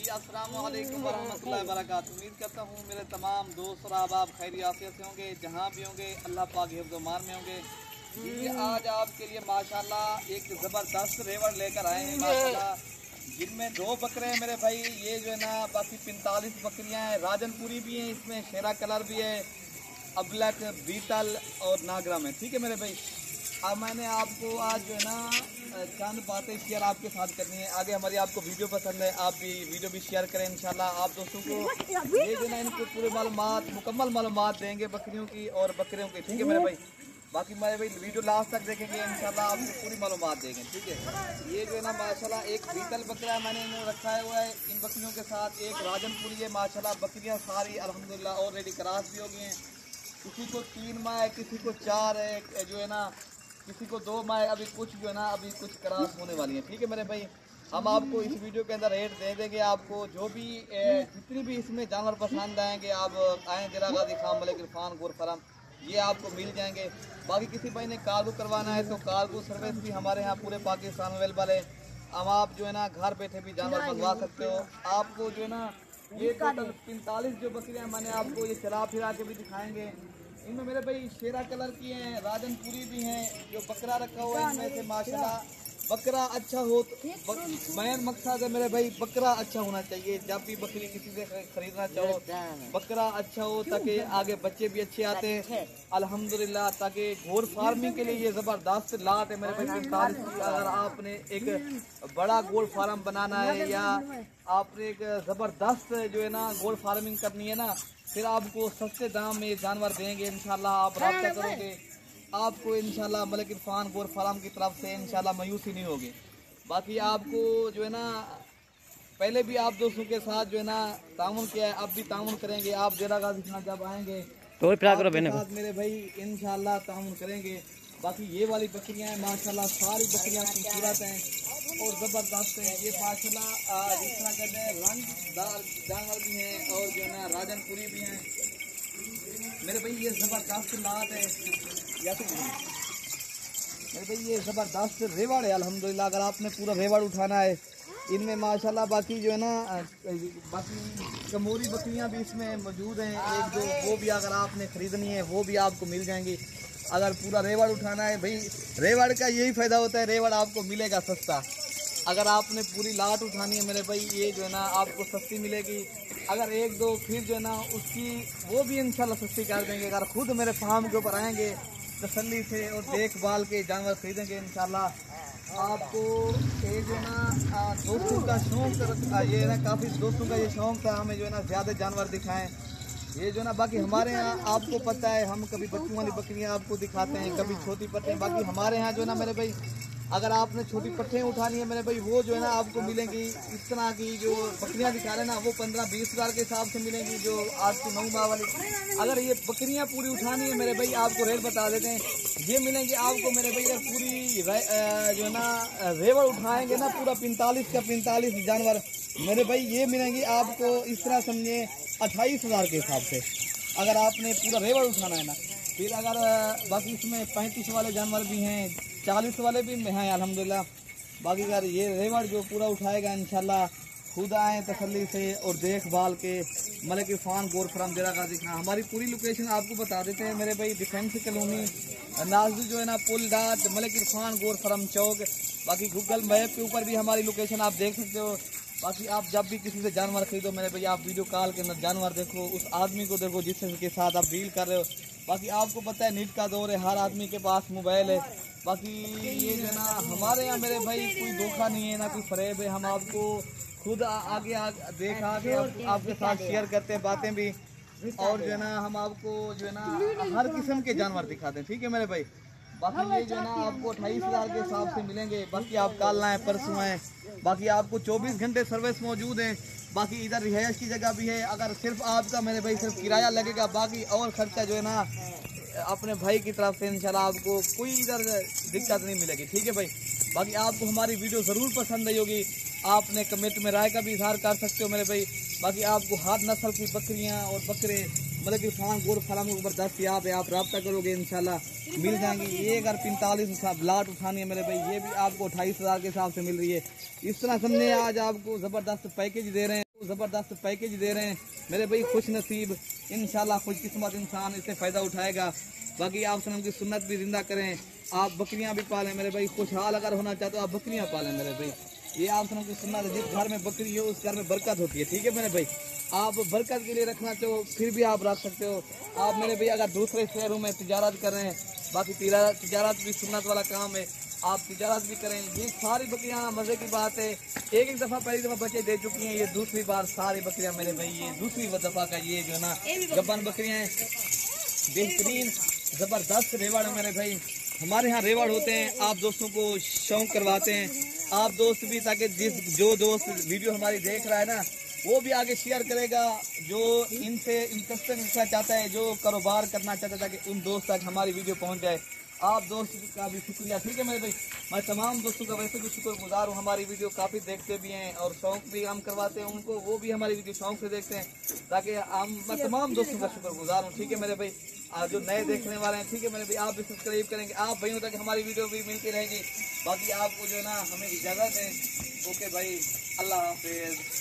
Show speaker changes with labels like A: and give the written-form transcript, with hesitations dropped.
A: जी अस्सलाम वालेकुम वरहमतुल्लाहि वबरकातुहू। उम्मीद करता हूँ मेरे तमाम दोस्त और अहबाब खैरियत आफियत से होंगे, जहाँ भी होंगे अल्लाह पाक हिफ्ज़ व मान में होंगे। जी आज आपके लिए माशाल्लाह एक ज़बरदस्त रेवड़ लेकर आए हैं माशाल्लाह, जिनमें 2 बकरे हैं मेरे भाई। ये जो है ना बाकी 45 बकरियाँ हैं, राजनपुरी भी हैं, इसमें शेरा कलर भी है, अबलक, बीतल और नागरा में। ठीक है मेरे भाई। अब मैंने आपको आज जो है ना चंद बातें शेयर आपके साथ करनी है। आगे हमारी आपको वीडियो पसंद है, आप भी वीडियो भी शेयर करें इंशाल्लाह। आप दोस्तों को ये जो है ना इनको पूरे मालूमात, मुकम्मल मालूमात देंगे बकरियों की और बकरियों की। ठीक है मेरे भाई। बाकी मेरे भाई वीडियो लास्ट तक देखेंगे इंशाल्लाह, आपको पूरी मालूमात देंगे। ठीक है। ये जो है ना माशाल्लाह एक बीतल बकरा मैंने इन्हें रखा हुआ है इन बकरियों के साथ। एक राजनपुरी है माशाल्लाह। बकरियाँ सारी अल्हम्दुलिल्लाह ऑलरेडी क्रॉस भी हो गई हैं। किसी को 3 माह है, किसी को 4 है, जो है ना किसी को 2 माह, अभी कुछ जो है ना अभी कुछ क्रॉस होने वाली है। ठीक है मेरे भाई। हम आपको इस वीडियो के अंदर रेट दे देंगे। आपको जो भी जितनी भी इसमें जानवर पसंद आएंगे, आप आए दिरा गाजी खान मलिक इरफान गोर फरम, ये आपको मिल जाएंगे। बाकी किसी भाई ने कार्गो करवाना है तो कार्गो सर्विस भी हमारे यहाँ पूरे पाकिस्तान अवेलेबल है। अब आप जो है ना घर बैठे भी जानवर मंगवा सकते हो। आपको जो है ना ये टोटल 45 जो बकरियाँ मैंने आपको ये चला फिरा के भी दिखाएंगे। इनमें मेरे भाई शेरा कलर की हैं, राजनपुरी भी हैं। जो बकरा रखा हुआ है इनमें से माशाल्लाह बकरा अच्छा हो तो मेन मकसद है मेरे भाई बकरा अच्छा होना चाहिए। जब भी बकरी किसी से खरीदना चाहो बकरा अच्छा हो, ताकि आगे बच्चे भी अच्छे आते हैं अल्हम्दुलिल्लाह। ताकि घोड़ फार्मिंग के लिए ये ज़बरदस्त लाट है मेरे भाई 45 की। अगर आपने एक बड़ा गोड़ फार्म बनाना है या आपने एक ज़बरदस्त जो है ना गोड़ फार्मिंग करनी है ना, फिर आपको सस्ते दाम में जानवर देंगे इंशाल्लाह। आप रब्ता करोगे, आपको इंशाल्लाह मलिक इरफान गोर फार्म की तरफ से इंशाल्लाह मायूसी नहीं होगी। बाकी आपको जो है ना पहले भी आप दोस्तों के साथ जो है ना तामुन किया है, अब भी तामुन करेंगे। आप डेरा गाजी खान जब आएंगे तो साथ मेरे भाई इंशाल्लाह तामुन करेंगे। बाकी ये वाली बकरियां हैं माशाल्लाह, सारी बकरियां खूबसूरत हैं और ज़बरदस्त हैं। ये माशाल्लाह जिस तरह कहते हैं रंगदार जानवर भी हैं और जो है ना राजनपुरी भी हैं मेरे भाई। ये ज़बरदस्त लाट है या तो मेरे भाई ये ज़बरदस्त रेवड़ है अल्हम्दुलिल्लाह। अगर आपने पूरा रेवड़ उठाना है इनमें माशाल्लाह, बाकी जो है ना बाकी कमोरी बकरियां भी इसमें मौजूद हैं एक दो, वो भी अगर आपने ख़रीदनी है वो भी आपको मिल जाएंगी। अगर पूरा रेवड़ उठाना है भाई, रेवड़ का यही फ़ायदा होता है, रेवड़ आपको मिलेगा सस्ता। अगर आपने पूरी लाट उठानी है मेरे भाई, ये जो है ना आपको सस्ती मिलेगी। अगर एक दो फिर जो है ना उसकी वो भी इंशाल्लाह सस्ती कर देंगे। अगर खुद मेरे फार्म के ऊपर आएंगे तसल्ली से और देखभाल के जानवर खरीदेंगे इंशाल्लाह। आपको ये जो है ना दोस्तों का शौक ये है ना, काफ़ी दोस्तों का ये शौक था हमें जो है ना ज़्यादा जानवर दिखाएं। ये जो है ना बाकी हमारे यहाँ आपको पता है हम कभी बच्चों वाली बकरियाँ आपको दिखाते हैं, कभी छोटी पट्टे। बाकी हमारे यहाँ जो है ना मेरे भाई अगर आपने छोटी पट्टियाँ उठानी है मेरे भाई, वो जो है ना आपको मिलेंगी इस तरह की जो बकरियाँ दिखा रहे हैं ना, वो 15-20 हज़ार के हिसाब से मिलेंगी जो 8 से 9 माह वाली। अगर ये बकरियाँ पूरी उठानी है मेरे भाई, आपको रेट बता देते हैं, ये मिलेंगी आपको मेरे भाई। अगर पूरी जो है ना रेवड़ उठाएंगे ना पूरा 45 का 45 जानवर मेरे भाई, ये मिलेंगी आपको इस तरह समझे 28 हज़ार के हिसाब से अगर आपने पूरा रेवड़ उठाना है ना। फिर अगर बाकी इसमें 35 वाले जानवर भी हैं, 40 वाले भी हैं अल्हम्दुलिल्लाह। बाकी अगर ये रेवड़ जो पूरा उठाएगा इंशाल्लाह, खुद आए तसल्ली से और देखभाल के मलिक इरफान गोर फार्म डेरा गाजी खान। हमारी पूरी लोकेशन आपको बता देते हैं मेरे भाई, डिफेंस कॉलोनी नाजू जो है ना पुल डाट मलिक इरफान गोर फार्म चौक। बाकी गूगल मैप के ऊपर भी हमारी लोकेशन आप देख सकते हो। बाकी आप जब भी किसी से जानवर खरीदो मेरे भाई, आप वीडियो कॉल के अंदर जानवर देखो, उस आदमी को देखो जिसके साथ आप डील कर रहे हो। बाकी आपको पता है नेट का दौर है, हर आदमी के पास मोबाइल है। बाकी ये जो है ना हमारे यहाँ मेरे भाई कोई धोखा नहीं है ना कोई फरेब है। हम आपको खुद आगे देख आगे आपके साथ शेयर करते हैं बातें भी, और जो है ना हम आपको जो है ना हर किस्म के जानवर दिखाते हैं। ठीक है मेरे भाई। बाकी ये जो है ना आपको 28 हज़ार के हिसाब से मिलेंगे। बाकी आप कल आएँ परसों आएँ, बाकी आपको 24 घंटे सर्विस मौजूद है। बाकी इधर रिहाइश की जगह भी है। अगर सिर्फ आपका मेरे भाई सिर्फ किराया लगेगा, बाकी और खर्चा जो है ना अपने भाई की तरफ से इंशाल्लाह आपको कोई इधर दिक्कत नहीं मिलेगी। ठीक है भाई। बाकी आपको हमारी वीडियो ज़रूर पसंद आई होगी, आपने कमेंट में राय का भी इजहार कर सकते हो मेरे भाई। बाकी आपको हर नस्ल की बकरियां और बकरे मतलब इरफान गोर फार्म के ऊपर दस्तयाब है, आप रब्ता करोगे इंशाल्लाह मिल जाएंगी। ये अगर 45 ब्लाट उठानी है मेरे भाई, ये भी आपको 28 हज़ार के हिसाब से मिल रही है। इस तरह से हमने आज आपको ज़बरदस्त पैकेज दे रहे हैं। जबरदस्त पैकेज दे रहे हैं मेरे भाई, खुश नसीब इंशाल्लाह खुशकिस्मत इंसान इससे फ़ायदा उठाएगा। बाकी आप सनम की सुन्नत भी जिंदा करें, आप बकरियां भी पालें मेरे भाई, खुशहाल अगर होना चाहते हो आप बकरियां पालें मेरे भाई। ये आप सनम की सुन्नत है, जिस घर में बकरी हो उस घर में बरकत होती है। ठीक है मेरे भाई, आप बरकत के लिए रखना चाहो फिर भी आप रख सकते हो। आप मेरे भाई अगर दूसरे शहरों में तिजारत कर रहे हैं, बाकी तिजारत भी सुन्नत वाला काम है, आप तिजारत भी करें। ये सारी बकरियां मज़े की बात है, एक दफ़ा पहली दफ़ा बच्चे दे चुकी हैं, ये दूसरी बार सारी बकरियां मेरे भाई, ये दूसरी दफ़ा का ये जो है ना गब्बन बकरियां हैं, बेहतरीन ज़बरदस्त रेवाड़ है मेरे भाई। हमारे यहाँ रेवाड़ होते हैं, आप दोस्तों को शौक करवाते हैं, आप दोस्त भी, ताकि जो दोस्त वीडियो हमारी देख रहा है ना वो भी आगे शेयर करेगा, जो इनसे इंटरेस्टिंग रखना चाहता है, जो कारोबार करना चाहता है, ताकि उन दोस्त तक हमारी वीडियो पहुंच जाए। आप दोस्त का भी शुक्रिया। ठीक है मेरे भाई, मैं तमाम दोस्तों का वैसे भी शुक्रगुजार हूँ, हमारी वीडियो काफ़ी देखते भी हैं और शौक भी हम करवाते हैं उनको, वो भी हमारी वीडियो शौक से देखते हैं, ताकि मैं तमाम दोस्तों का शुक्रगुजार हूँ। ठीक है मेरे भाई, जो नए देखने वाले हैं, ठीक है मेरे भाई, आप भी सब्सक्राइब करेंगे, आप भाइयों तक हमारी वीडियो भी मिलती रहेगी। बाकी आपको जो है ना हमें इजाज़त है। ओके भाई, अल्लाह हाफिज़।